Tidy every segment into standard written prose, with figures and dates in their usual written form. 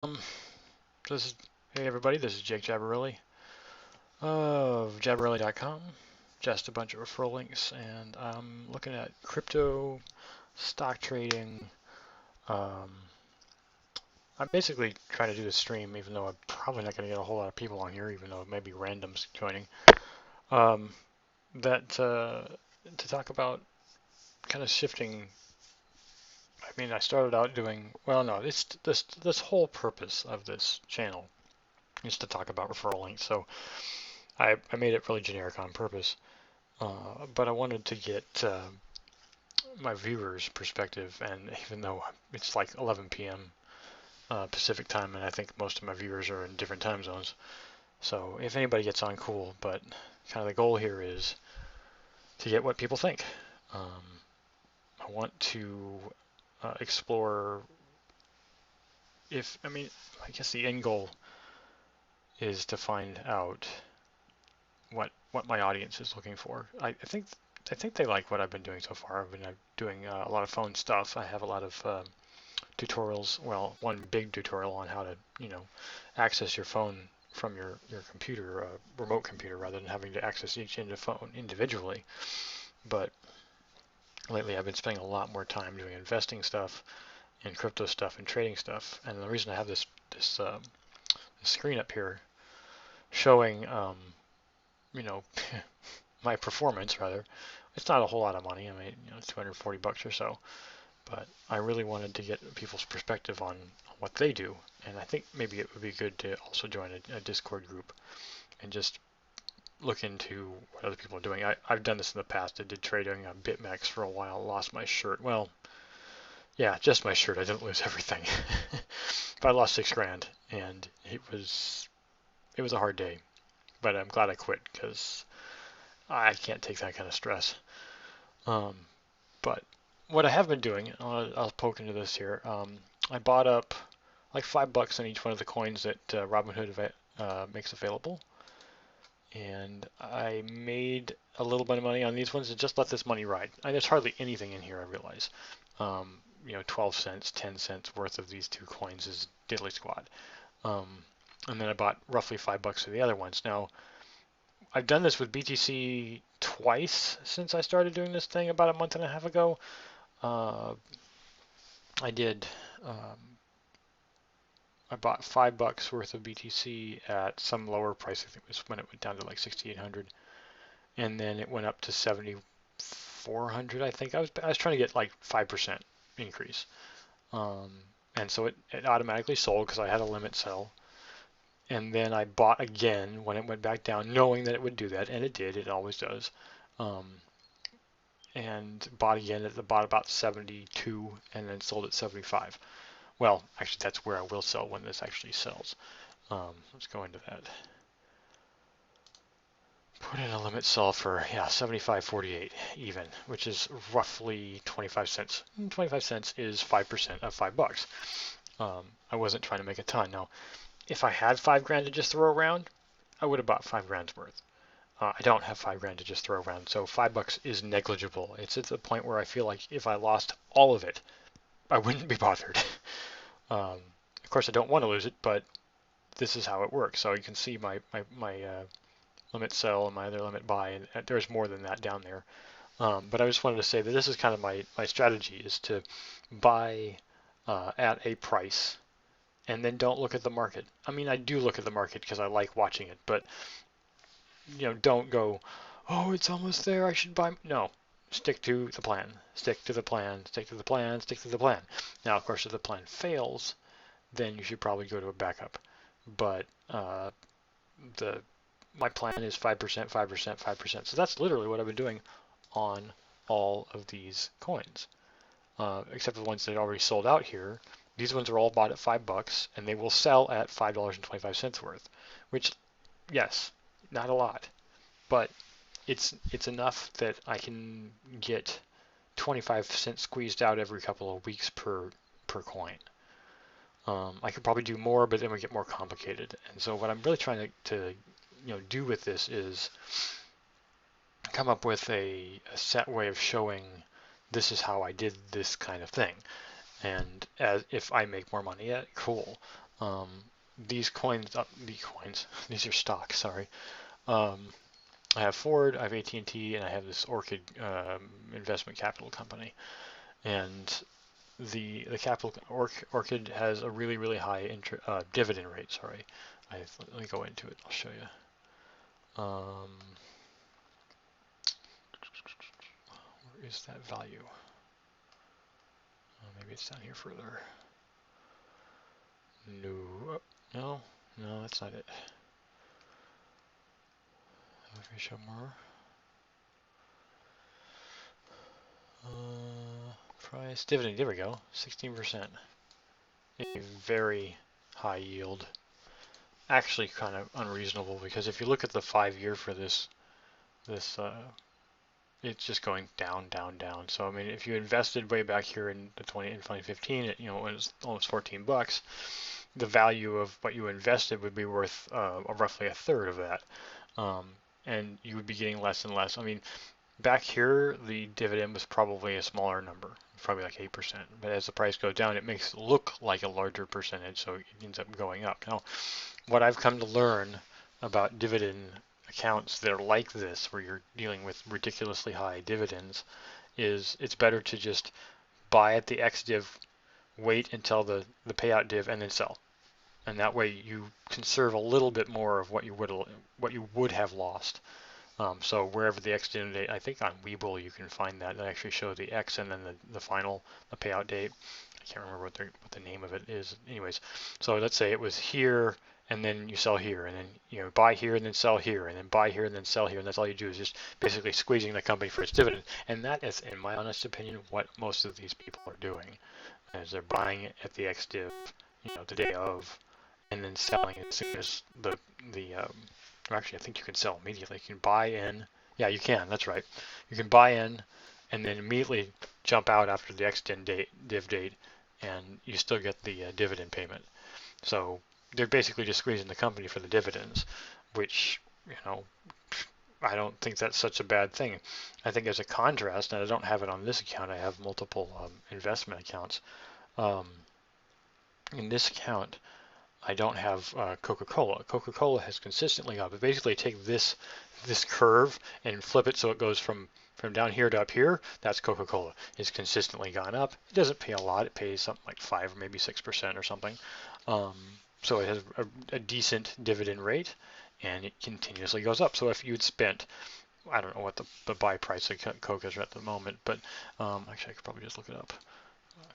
Um, this is, hey everybody, this is Jake Jaboreli of Jaboreli.com. Just a bunch of referral links, and I'm looking at crypto, stock trading. Um, I'm basically trying to do the stream, even though I'm probably not going to get a whole lot of people on here, even though it may be randoms joining. Um, to talk about kind of shifting. I mean, I started out doing well. No, this whole purpose of this channel is to talk about referral links. So I made it really generic on purpose, but I wanted to get my viewers' perspective, and even though it's like 11 p.m. Pacific time, and I think most of my viewers are in different time zones, so if anybody gets on, cool, but kind of the goal here is to get what people think. Um, I want to explore I guess the end goal is to find out what my audience is looking for. I think they like what I've been doing so far. I've been doing a lot of phone stuff. I have a lot of tutorials. Well, one big tutorial on how to access your phone from your computer, remote computer, rather than having to access each phone individually. But lately, I've been spending a lot more time doing investing stuff and crypto stuff and trading stuff. And the reason I have this screen up here showing you know my performance, rather. It's not a whole lot of money. I mean, 240 bucks or so. But I really wanted to get people's perspective on what they do. And I think maybe it would be good to also join a Discord group and just look into what other people are doing. I've done this in the past. I did trading on BitMEX for a while, lost my shirt. Well, yeah, just my shirt. I didn't lose everything. But I lost 6 grand, and it was a hard day. But I'm glad I quit because I can't take that kind of stress. Um, but what I have been doing, I'll poke into this here. I bought up like $5 on each one of the coins that Robinhood makes available, and I made a little bit of money on these ones and just let this money ride. There's hardly anything in here, I realize. 12 cents, 10 cents worth of these two coins is diddly squat. Um, and then I bought roughly $5 for the other ones. Now, I've done this with BTC twice since I started doing this thing about a month and a half ago. Uh, I did. I bought $5 worth of BTC at some lower price. I think it was when it went down to like 6,800, and then it went up to 7,400. I think I was trying to get like 5% increase, um, and so it automatically sold because I had a limit sell. And then I bought again when it went back down, knowing that it would do that, and it did. It always does. Um, and bought again at the bought about 72, and then sold at 75. Well, actually, that's where I will sell when this actually sells. Let's go into that. Put in a limit sell for 75.48 even, which is roughly 25 cents. 25 cents is 5% of $5. I wasn't trying to make a ton. Now, if I had 5 grand to just throw around, I would have bought 5 grand's worth. I don't have 5 grand to just throw around, so $5 is negligible. It's at the point where I feel like if I lost all of it, I wouldn't be bothered. Of course, I don't want to lose it, but this is how it works. So you can see my limit sell and my other limit buy, and there's more than that down there. But I just wanted to say that this is kind of my strategy is to buy at a price and then don't look at the market. I mean, I do look at the market because I like watching it, but don't go, oh, it's almost there, I should buy. No, stick to the plan. Stick to the plan. Stick to the plan. Stick to the plan. Now, of course, if the plan fails, then you should probably go to a backup. But the my plan is 5%, 5%, 5%. So that's literally what I've been doing on all of these coins, except for the ones that already sold out here. These ones are all bought at $5, and they will sell at $5.25 worth, which, yes, not a lot, but it's enough that I can get 25 cents squeezed out every couple of weeks per coin. I could probably do more, but then we get more complicated. And so what I'm really trying to do with this is come up with a set way of showing this is how I did this kind of thing. And if I make more money, yeah, cool. Um, these coins, these are stocks. Sorry. Um, I have Ford, I have AT&T, and I have this Orchid investment capital company. And the capital Orchid has a really high dividend rate. Sorry, let me go into it. I'll show you. Where is that value? Maybe it's down here further. No, no, that's not it. Let me show more. Price dividend. There we go. 16%. A very high yield. Actually, kind of unreasonable because if you look at the 5-year for this, it's just going down, down, down. So I mean, if you invested way back here in 2015, it was almost 14 bucks. The value of what you invested would be worth roughly a third of that, and you would be getting less and less. I mean, back here the dividend was probably a smaller number, probably like 8%. But as the price goes down, it makes it look like a larger percentage, so it ends up going up. Now, what I've come to learn about dividend accounts that are like this, where you're dealing with ridiculously high dividends, is it's better to just buy at the ex div, wait until the payout div, and then sell. And that way you conserve a little bit more of what you would have lost. So wherever the ex div date, I think on Webull you can find that. They actually show the X and then the final payout date. I can't remember what the name of it is. Anyways, so let's say it was here, and then you sell here, and then buy here and then sell here, and then buy here and then sell here, and that's all you do is just basically squeezing the company for its dividend. And that is, in my honest opinion, what most of these people are doing, is they're buying it at the ex div, the day of, and then selling as soon as or actually, I think you can sell immediately. You can buy in. Yeah, you can. That's right. You can buy in, and then immediately jump out after the ex-div date, and you still get the dividend payment. So they're basically just squeezing the company for the dividends, which I don't think that's such a bad thing. I think as a contrast, and I don't have it on this account. I have multiple investment accounts. In this account, I don't have Coca Cola. Coca Cola has consistently gone, but basically take this curve and flip it so it goes from down here to up here. That's Coca Cola. It's consistently gone up. It doesn't pay a lot. It pays something like 5 or maybe 6% or something. So it has a decent dividend rate, and it continuously goes up. So if you'd spent, I don't know what the buy price of Coke is at the moment, but actually I could probably just look it up.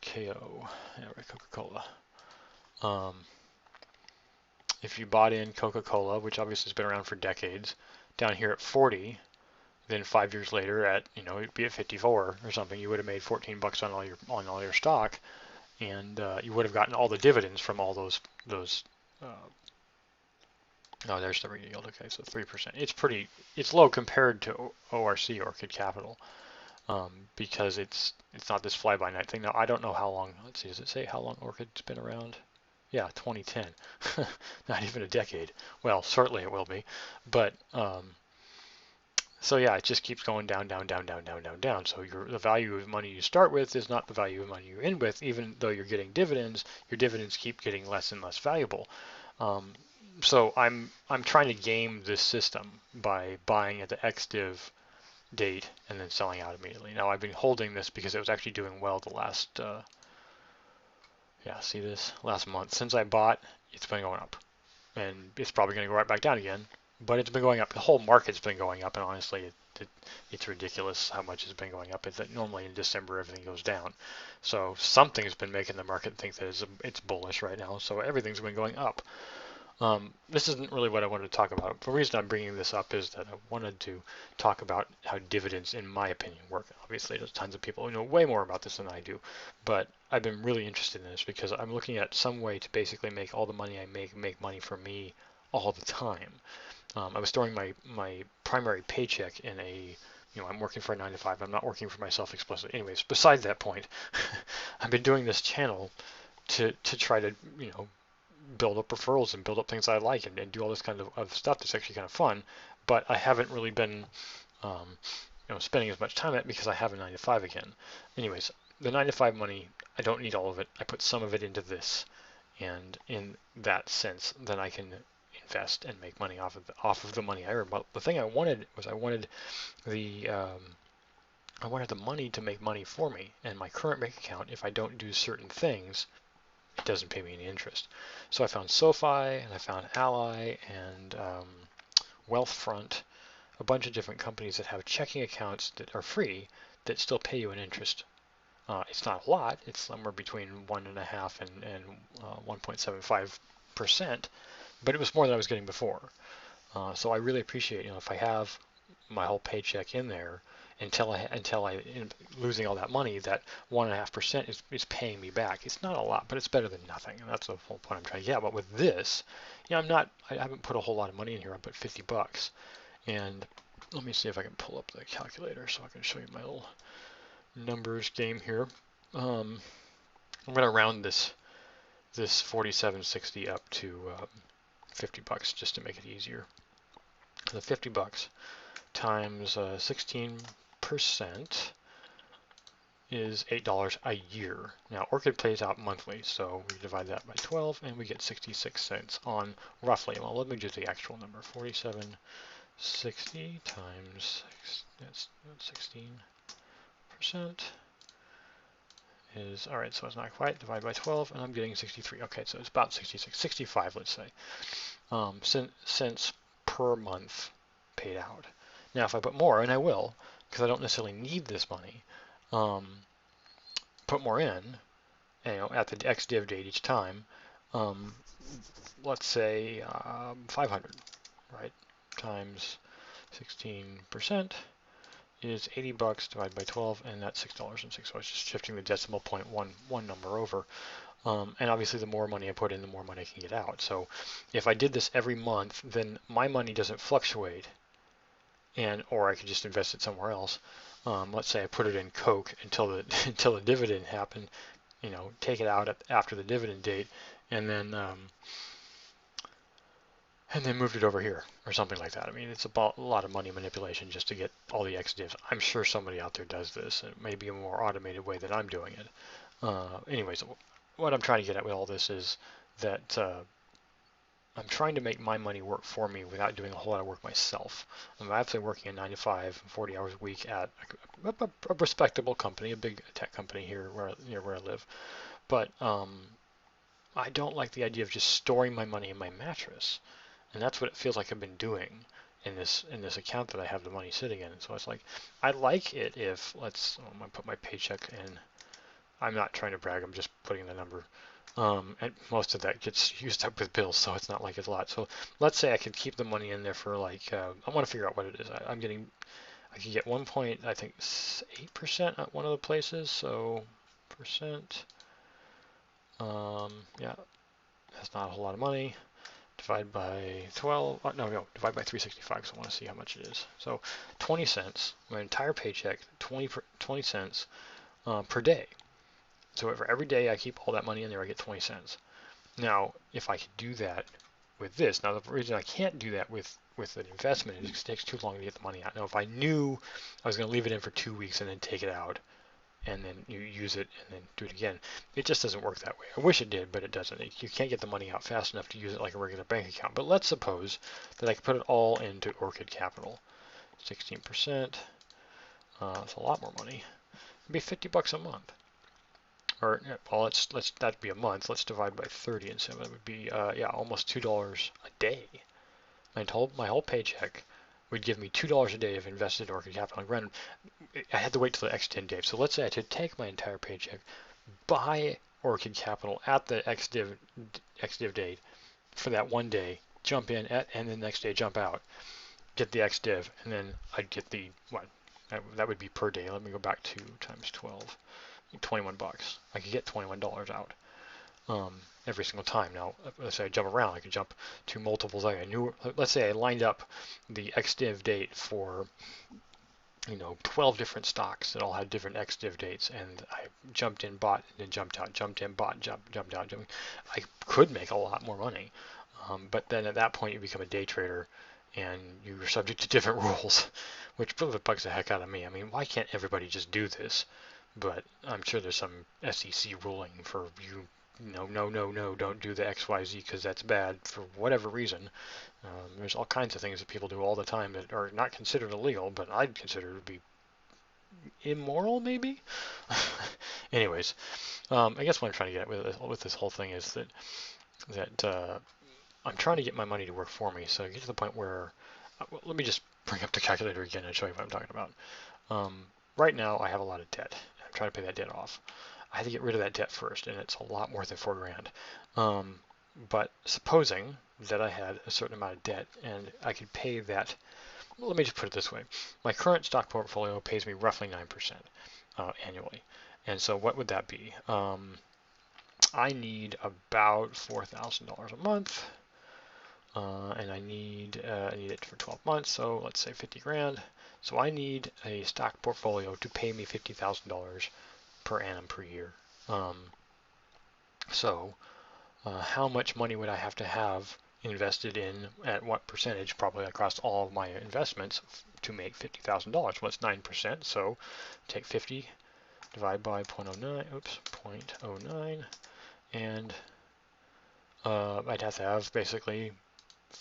KO, yeah, right, Coca Cola. If you bought in Coca-Cola, which obviously has been around for decades, down here at 40, then 5 years later at it'd be at 54 or something, you would have made 14 bucks on all your stock, and you would have gotten all the dividends from all those. Oh, there's the real yield. Okay, so 3%. It's low compared to ORC, Orchid Capital, because it's not this fly-by-night thing. Now I don't know how long. Let's see, does it say how long Orchid's been around? Yeah, 2010. Not even a decade. Well, certainly it will be. But so yeah, it just keeps going down, down, down, down, down, down, down. So the value of money you start with is not the value of money you end with. Even though you're getting dividends, your dividends keep getting less and less valuable. So I'm trying to game this system by buying at the ex-div date and then selling out immediately. Now I've been holding this because it was actually doing well the last. Yeah, see this? Last month. Since I bought, it's been going up. And it's probably going to go right back down again. But it's been going up. The whole market's been going up, and honestly, it's ridiculous how much it's been going up. It's that normally in December everything goes down. So something's been making the market think that it's bullish right now. So everything's been going up. This isn't really what I wanted to talk about. The reason I'm bringing this up is that I wanted to talk about how dividends, in my opinion, work. Obviously, there's tons of people who know way more about this than I do, but I've been really interested in this because I'm looking at some way to basically make all the money I make money for me all the time. I was storing my primary paycheck in I'm working for a 9 to 5. I'm not working for myself explicitly. Anyways, besides that point, I've been doing this channel to try to, build up referrals and build up things I like and do all this kind of stuff that's actually kind of fun, but I haven't really been spending as much time on it because I have a 9 to 5 again. Anyways, the 9 to 5 money, I don't need all of it. I put some of it into this, and in that sense, then I can invest and make money off of the money I earn. But the thing I wanted was the I wanted the money to make money for me. And my current bank account, if I don't do certain things, it doesn't pay me any interest. So I found SoFi and I found Ally and Wealthfront, a bunch of different companies that have checking accounts that are free that still pay you an interest. It's not a lot. It's somewhere between 1.5 and 1.75%, but it was more than I was getting before. So I really appreciate, if I have my whole paycheck in there until I losing all that money, that 1.5% is paying me back. It's not a lot, but it's better than nothing, and that's the whole point I'm trying to get. But with this, I haven't put a whole lot of money in here. I put $50, and let me see if I can pull up the calculator so I can show you my little numbers game here. I'm going to round this 47.60 up to $50 just to make it easier. The $50 times 16% is $8 a year. Now Orchid pays out monthly, so we divide that by 12 and we get 66 cents on roughly. Well, let me do the actual number. 47.60 times that's 16% is, all right, so it's not quite, divide by 12, and I'm getting 63. Okay, so it's about 66, 65, let's say, cents per month paid out. Now, if I put more, and I will, because I don't necessarily need this money, put more in, at the ex-div date each time, let's say 500, right, times 16%. Is $80 divided by 12, and that's $6.06. So it's just shifting the decimal point one number over. And obviously, the more money I put in, the more money I can get out. So if I did this every month, then my money doesn't fluctuate, or I could just invest it somewhere else. Let's say I put it in Coke until the dividend happened. Take it out after the dividend date, and then moved it over here or something like that. I mean, it's a lot of money manipulation just to get all the ex-divs. I'm sure somebody out there does this, and it may be a more automated way than I'm doing it. Anyways, what I'm trying to get at with all this is that I'm trying to make my money work for me without doing a whole lot of work myself. I'm actually working a 9 to 5, 40 hours a week at a respectable company, a big tech company here near where I live. But I don't like the idea of just storing my money in my mattress. And that's what it feels like I've been doing in this account that I have the money sitting in. So it's like, I like it if, I'm going to put my paycheck in. I'm not trying to brag, I'm just putting the number. And most of that gets used up with bills, so it's not like it's a lot. So let's say I could keep the money in there for like, I want to figure out what it is. I can get 1.8% at one of the places, so percent, yeah, that's not a whole lot of money. Divide by 12, divide by 365 because I want to see how much it is. So 20 cents, my entire paycheck, 20 cents per day. So for every day I keep all that money in there, I get 20 cents. Now, if I could do that with this, now the reason I can't do that with an investment is it takes too long to get the money out. Now, if I knew I was going to leave it in for 2 weeks and then take it out, and then you use it and then do it again. It just doesn't work that way. I wish it did, but it doesn't. You can't get the money out fast enough to use it like a regular bank account. But let's suppose that I could put it all into Orchid Capital. 16%. That's a lot more money. It'd be $50 a month. Or well, that'd be a month. Let's divide by 30 and so that would be almost $2 a day. My whole paycheck would give me $2 a day of invested Orchid Capital. Granted, I had to wait till the ex-div date. So let's say I had to take my entire paycheck, buy Orchid Capital at the ex-div date for that one day, jump in and the next day jump out, get the ex-div, and then I'd get the that would be per day. Let me go back to times 12, $21. I could get $21 out. Every single time. Now, let's say I jump around, I could jump to multiples. Let's say I lined up the ex-div date for 12 different stocks that all had different ex-div dates, and I jumped in, bought, and then jumped out, jumped in, bought, jumped out. I could make a lot more money, but then at that point you become a day trader, and you're subject to different rules, which really bugs the heck out of me. I mean, why can't everybody just do this? But I'm sure there's some SEC ruling for you no, no, no, no, don't do the XYZ because that's bad for whatever reason. There's all kinds of things that people do all the time that are not considered illegal, but I'd consider to be immoral, maybe. Anyways, I guess what I'm trying to get at with this whole thing is that I'm trying to get my money to work for me. So I get to the point where, well, let me just bring up the calculator again and show you what I'm talking about. Right now, I have a lot of debt. I'm trying to pay that debt off. I had to get rid of that debt first, and it's a lot more than $4,000. But supposing that I had a certain amount of debt and I could pay that, well, let me just put it this way. My current stock portfolio pays me roughly 9% annually. And so what would that be? I need about $4,000 a month, and I need it for 12 months, so let's say 50 grand. So I need a stock portfolio to pay me $50,000 per annum per year. So how much money would I have to have invested in at what percentage, probably across all of my investments, to make $50,000? Well, it's 9%, so take 50, divide by 0.09, and I'd have to have basically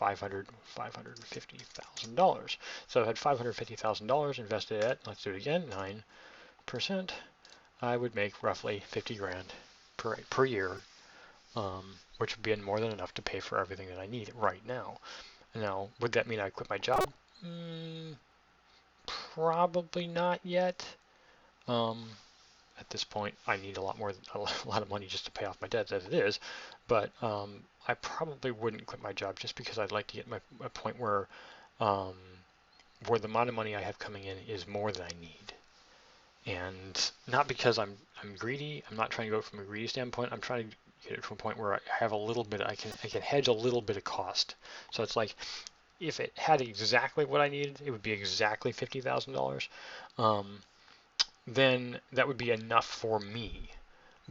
$550,000. So if I had $550,000 invested at, let's do it again, 9%, I would make roughly 50 grand per year, which would be more than enough to pay for everything that I need right now. Now, would that mean I quit my job? Probably not yet. At this point, I need a lot of money just to pay off my debts as it is, but I probably wouldn't quit my job just because I'd like to get my point where the amount of money I have coming in is more than I need. And not because I'm greedy. I'm not trying to go from a greedy standpoint. I'm trying to get it to a point where I have a little bit. I can hedge a little bit of cost. So it's like if it had exactly what I needed, it would be exactly $50,000. Then that would be enough for me.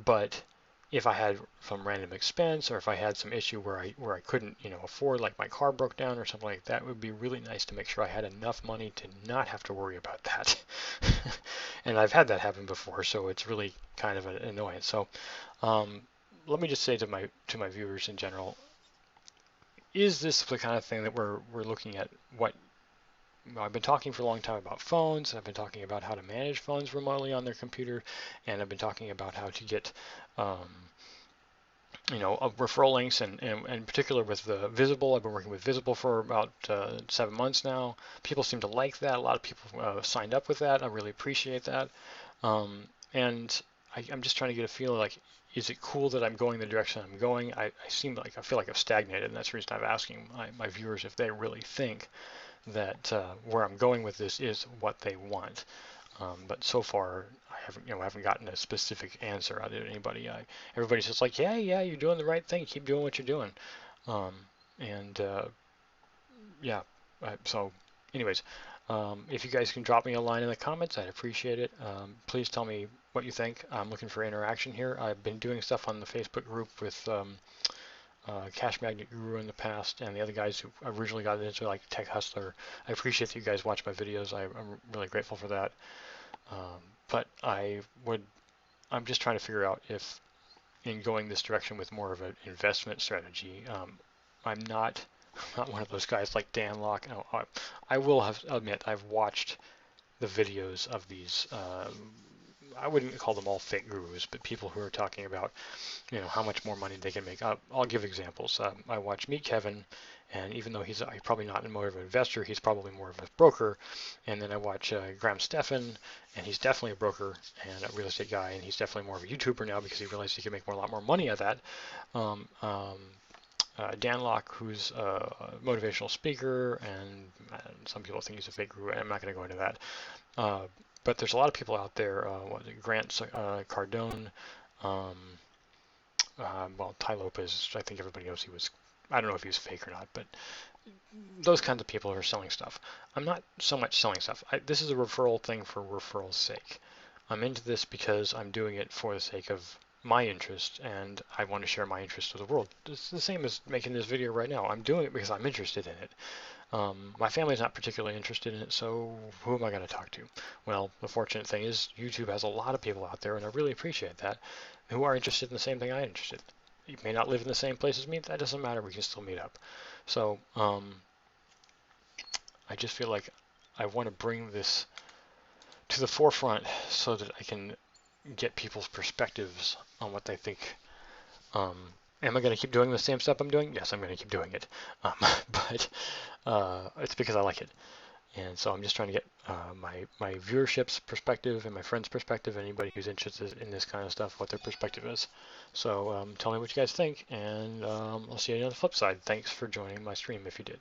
But if I had some random expense, or if I had some issue where I couldn't afford, like my car broke down or something like that, it would be really nice to make sure I had enough money to not have to worry about that. And I've had that happen before, so it's really kind of an annoyance. So let me just say to my viewers in general, is this the kind of thing that we're looking at? I've been talking for a long time about phones. I've been talking about how to manage phones remotely on their computer, and I've been talking about how to get referral links, and in particular with the Visible. I've been working with Visible for about 7 months now. People seem to like that. A lot of people signed up with that. I really appreciate that. And I'm just trying to get a feel like, is it cool that I'm going the direction I'm going? I feel like I've stagnated, and that's the reason I'm asking my viewers if they really think that where I'm going with this is what they want. But so far, I haven't gotten a specific answer out of anybody. Everybody's just like, yeah, you're doing the right thing. Keep doing what you're doing. And yeah. So, anyways, if you guys can drop me a line in the comments, I'd appreciate it. Please tell me what you think. I'm looking for interaction here. I've been doing stuff on the Facebook group with Cash Magnet Guru in the past, and the other guys who originally got into, like Tech Hustler. I appreciate that you guys watch my videos. I'm really grateful for that. But I'm just trying to figure out if, in going this direction with more of an investment strategy, I'm not one of those guys like Dan Locke. I will admit I've watched the videos of these. I wouldn't call them all fake gurus, but people who are talking about how much more money they can make. I'll give examples. I watch Meet Kevin, and even though he's probably not more of an investor, he's probably more of a broker. And then I watch Graham Stephan, and he's definitely a broker and a real estate guy, and he's definitely more of a YouTuber now because he realized he could make a lot more money at that. Dan Locke, who's a motivational speaker, and some people think he's a fake guru, and I'm not going to go into that. But there's a lot of people out there, Grant Cardone, Ty Lopez, I think everybody knows he was, I don't know if he was fake or not, but those kinds of people are selling stuff. I'm not so much selling stuff. This is a referral thing for referral's sake. I'm into this because I'm doing it for the sake of my interest, and I want to share my interest with the world. It's the same as making this video right now. I'm doing it because I'm interested in it. My family's not particularly interested in it, so who am I going to talk to? Well, the fortunate thing is YouTube has a lot of people out there, and I really appreciate that, who are interested in the same thing I'm interested in. You may not live in the same place as me. That doesn't matter. We can still meet up. So I just feel like I want to bring this to the forefront so that I can get people's perspectives on what they think. Am I going to keep doing the same stuff I'm doing? Yes, I'm going to keep doing it. But it's because I like it. And so I'm just trying to get my viewership's perspective and my friends' perspective, anybody who's interested in this kind of stuff, what their perspective is. So tell me what you guys think, and I'll see you on the flip side. Thanks for joining my stream if you did.